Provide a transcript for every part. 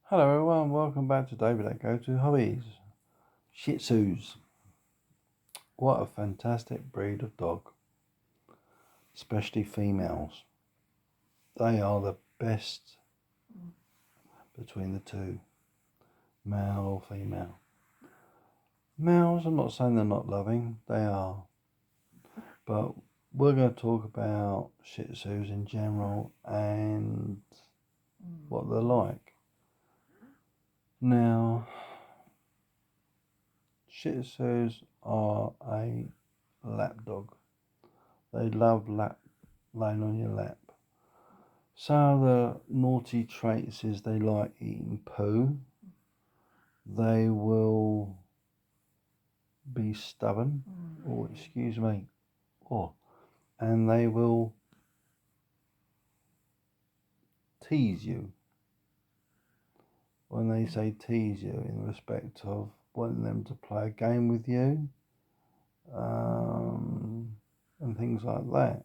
Hello everyone, welcome back to David at Go To Hobbies. Shih Tzus. What a fantastic breed of dog, especially females. They are the best between the two, male or female. Males, I'm not saying they're not loving, they are. But we're going to talk about Shih Tzus in general and what they're like. Now, Shih Tzus are a lap dog. They love laying on your lap. Some of the naughty traits is they like eating poo. They will be stubborn, and they will tease you. When they say tease you, in respect of wanting them to play a game with you, and things like that.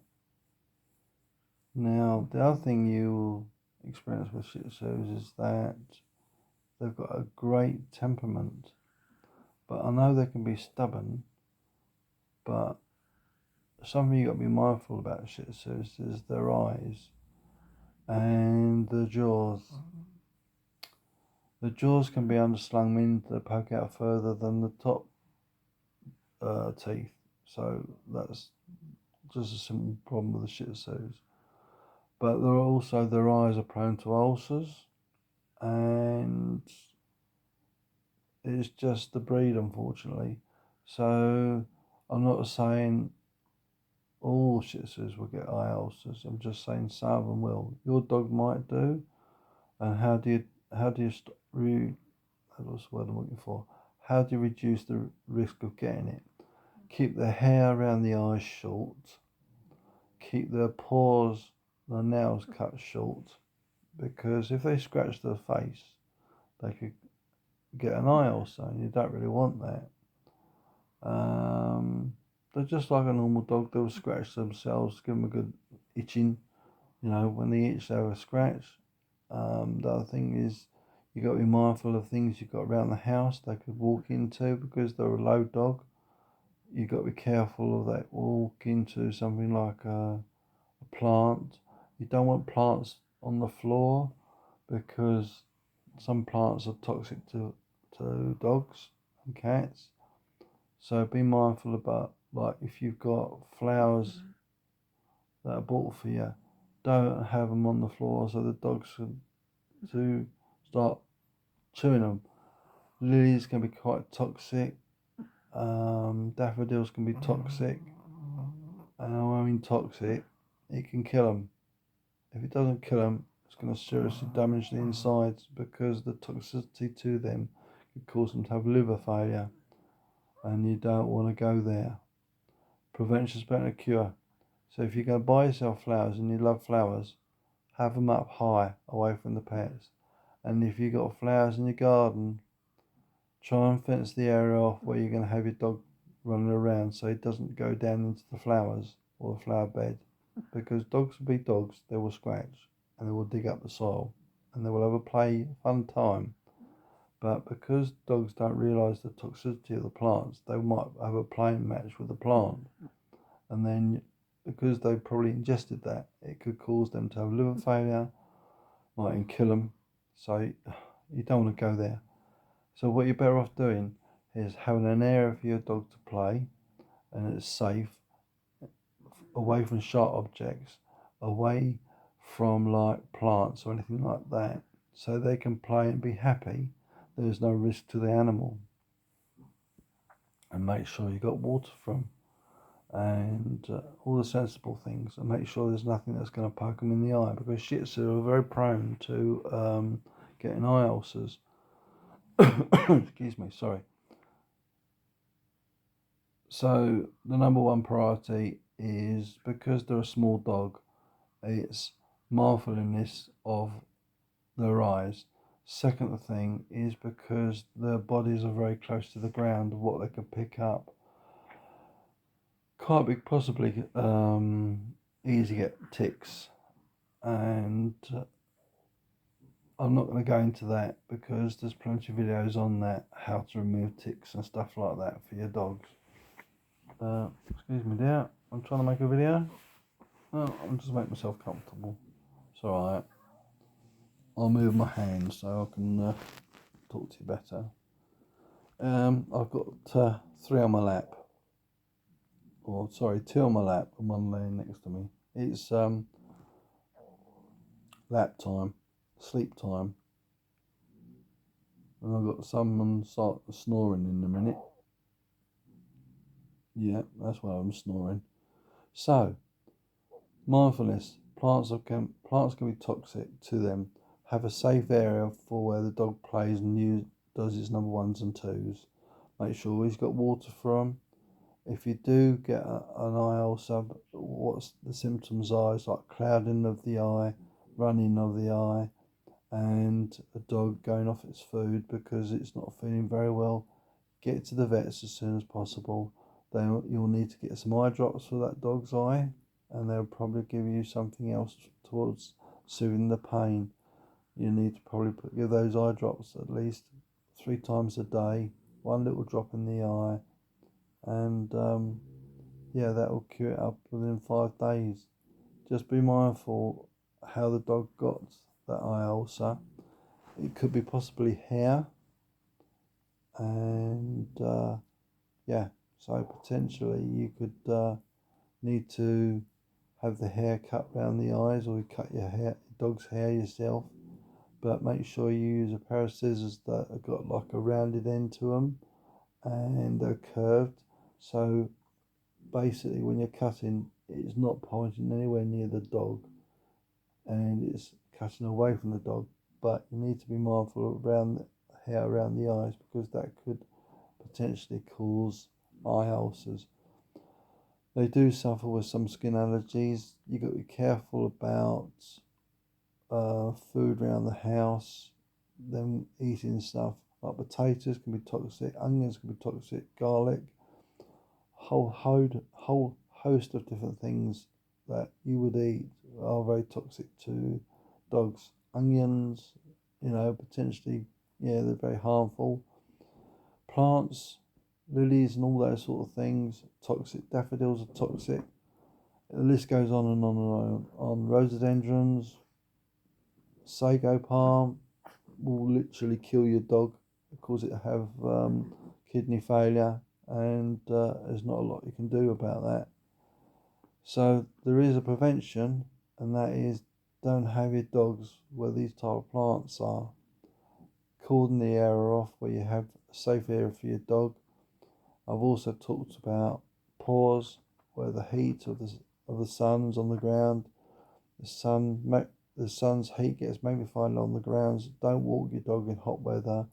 Now, the other thing you will experience with Shih Tzus is that they've got a great temperament. But I know they can be stubborn, but something you've got to be mindful about Shih Tzus is their eyes and the jaws. The jaws can be underslung, meaning they poke out further than the top teeth. So that's just a simple problem with the Shih Tzus. But there are also their eyes are prone to ulcers, and it's just the breed, unfortunately. So I'm not saying all Shih Tzus will get eye ulcers. I'm just saying some of them will. Your dog might do. And how do you what's the word I'm looking for? How do you reduce the risk of getting it? Keep the hair around the eyes short. Keep their paws, the nails cut short, because if they scratch their face, they could get an eye ulcer, and you don't really want that. They're just like a normal dog. They'll scratch themselves, give them a good itching. When they itch, they have a scratch. The other thing is you've got to be mindful of things you've got around the house they could walk into because they're a low dog. You've got to be careful of that walk into something like a plant. You don't want plants on the floor because some plants are toxic to dogs and cats. So be mindful about, like, if you've got flowers that are bought for you, don't have them on the floor so the dogs to start chewing them. Lilies can be quite toxic. Daffodils can be toxic. And when I mean toxic, it can kill them. If it doesn't kill them, it's going to seriously damage the insides because the toxicity to them could cause them to have liver failure. And you don't want to go there. Prevention is better than a cure. So if you're going to buy yourself flowers and you love flowers, have them up high away from the pets. And if you've got flowers in your garden, try and fence the area off where you're going to have your dog running around so it doesn't go down into the flowers or the flower bed. Because dogs will be dogs, they will scratch and they will dig up the soil and they will have a fun time. But because dogs don't realise the toxicity of the plants, they might have a playing match with the plant. And then because they've probably ingested that, it could cause them to have liver failure, might kill them. So you don't want to go there. So what you're better off doing is having an area for your dog to play, and it's safe, away from sharp objects, away from like plants or anything like that, so they can play and be happy. There's no risk to the animal. And make sure you got water from and all the sensible things, and make sure there's nothing that's going to poke them in the eye, because Shih Tzu are very prone to getting eye ulcers. Excuse me, sorry. So the number one priority is, because they're a small dog, it's mindfulness of their eyes. Second thing is because their bodies are very close to the ground, what they can pick up can't be possibly easy to get ticks, and I'm not going to go into that because there's plenty of videos on that, how to remove ticks and stuff like that for your dogs. Excuse me there, I'm trying to make a video. Oh, I'm just making myself comfortable. It's alright. I'll move my hands so I can talk to you better. I've got 3 on my lap. Or sorry, 2 on my lap and 1 laying next to me. It's lap time, sleep time. And I've got someone start snoring in a minute. Yeah, that's why I'm snoring. So, mindfulness. Plants can be toxic to them. Have a safe area for where the dog plays and does his number 1s and 2s. Make sure he's got water for him. If you do get an eye ulcer, what's the symptoms are, it's like clouding of the eye, running of the eye, and a dog going off its food because it's not feeling very well. Get to the vets as soon as possible. Then you'll need to get some eye drops for that dog's eye, and they'll probably give you something else towards soothing the pain. You need to probably give those eye drops at least 3 times a day, 1 little drop in the eye, and yeah, that will cure it up within 5 days. Just be mindful how the dog got that eye ulcer. It could be possibly hair, and yeah, so potentially you could need to have the hair cut round the eyes, or you cut your dog's hair yourself. But make sure you use a pair of scissors that have got like a rounded end to them and they're curved. So basically, when you're cutting, it's not pointing anywhere near the dog, and it's cutting away from the dog. But you need to be mindful around the hair around the eyes because that could potentially cause eye ulcers. They do suffer with some skin allergies. You got to be careful about food around the house, them eating stuff like potatoes can be toxic, onions can be toxic, garlic, whole host of different things that you would eat are very toxic to dogs. Onions, potentially, yeah, they're very harmful. Plants, lilies and all those sort of things, toxic. Daffodils are toxic. The list goes on and on and on. Rhododendrons, sago palm will literally kill your dog because it have kidney failure, and there's not a lot you can do about that. So there is a prevention, and that is don't have your dogs where these type of plants are. Cordon the area off where you have a safe area for your dog. I've also talked about pores where the heat of the sun's on the ground. The sun's heat gets magnified on the grounds. Don't walk your dog in hot weather.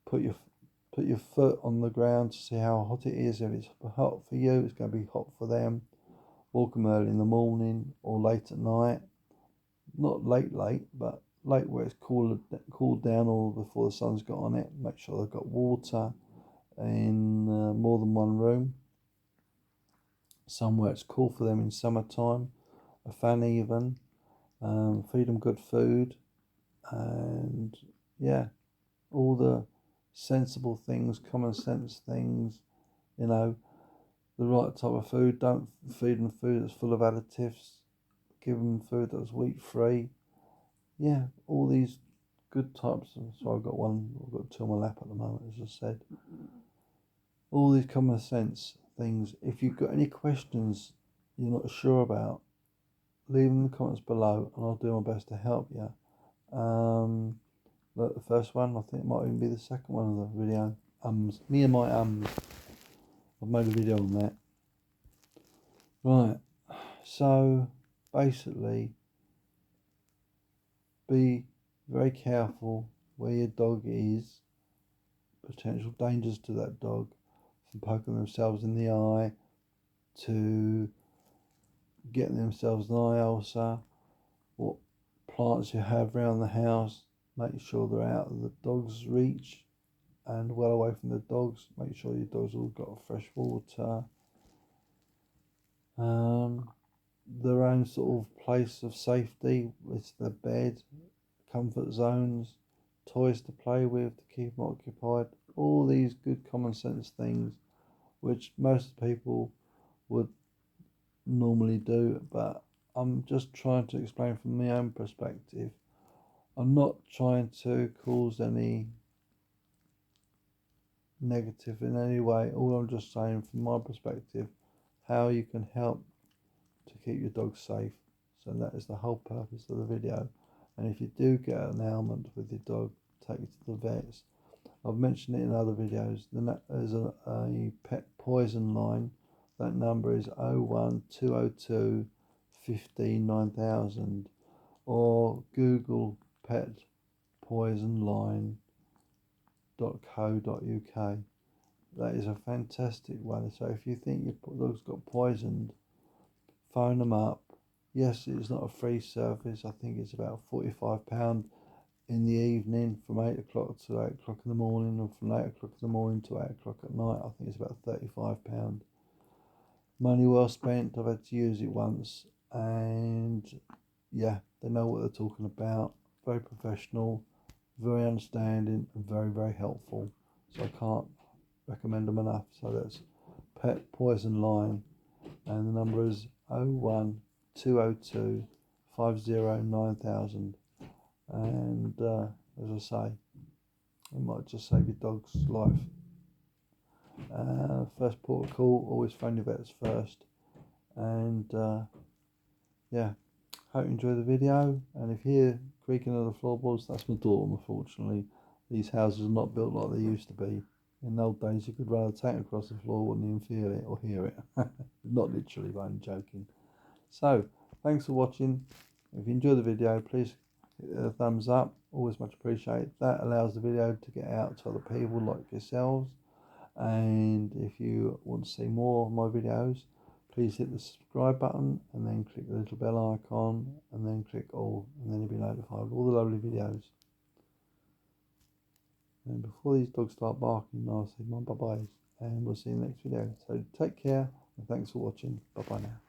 Put your foot on the ground to see how hot it is. If it's hot for you, it's going to be hot for them. Walk them early in the morning or late at night. Not late, but late where it's cooled down or before the sun's got on it. Make sure they've got water in more than one room. Somewhere it's cool for them in summertime. A fan even. Feed them good food. And yeah, all the sensible things, common sense things, the right type of food. Don't feed them food that's full of additives. Give them food that's wheat free. Yeah, all these good types of, so I've got 2 on my lap at the moment, as I said. All these common sense things. If you've got any questions you're not sure about, leave them in the comments below and I'll do my best to help you. Look, the first one, I think it might even be the second one of the video. Me and my I've made a video on that. Right, so basically, be very careful where your dog is. Potential dangers to that dog from poking themselves in the eye, to getting themselves an eye ulcer. What plants you have around the house, make sure they're out of the dog's reach and well away from the dogs. Make sure your dog's all got fresh water. Their own sort of place of safety. It's their bed, comfort zones, toys to play with to keep them occupied, all these good common sense things which most people would normally do, but I'm just trying to explain from my own perspective. I'm not trying to cause any negative in any way. All I'm just saying from my perspective, how you can help to keep your dog safe. So that is the whole purpose of the video. And if you do get an ailment with your dog, take it to the vets. I've mentioned it in other videos. There's a pet poison line. That number is 01202 15 9000, or Google pet poison line.co.uk. That is a fantastic one. So if you think your dog's got poisoned, phone them up. Yes, it's not a free service. I think it's about £45 in the evening from 8 o'clock to 8 o'clock in the morning, or from 8 o'clock in the morning to 8 o'clock at night. I think it's about £35. Money well spent. I've had to use it once, and yeah, they know what they're talking about. Very professional, very understanding, and very, very helpful. So I can't recommend them enough. So that's Pet Poison Line, and the number is 01202 50 9000. And as I say, it might just save your dog's life. First port of call, always phone your vets first. And yeah, hope you enjoy the video. And if you hear creaking of the floorboards, that's my daughter. Unfortunately, these houses are not built like they used to be. In the old days, you could run a tank across the floor, wouldn't even feel it or hear it. Not literally, but I'm joking. So, thanks for watching. If you enjoy the video, please hit a thumbs up. Always much appreciated. That allows the video to get out to other people like yourselves. And if you want to see more of my videos, please hit the subscribe button and then click the little bell icon and then click all, and then you'll be notified of all the lovely videos. And before these dogs start barking, I'll say my bye-byes, and we'll see you in the next video. So take care, and thanks for watching. Bye-bye now.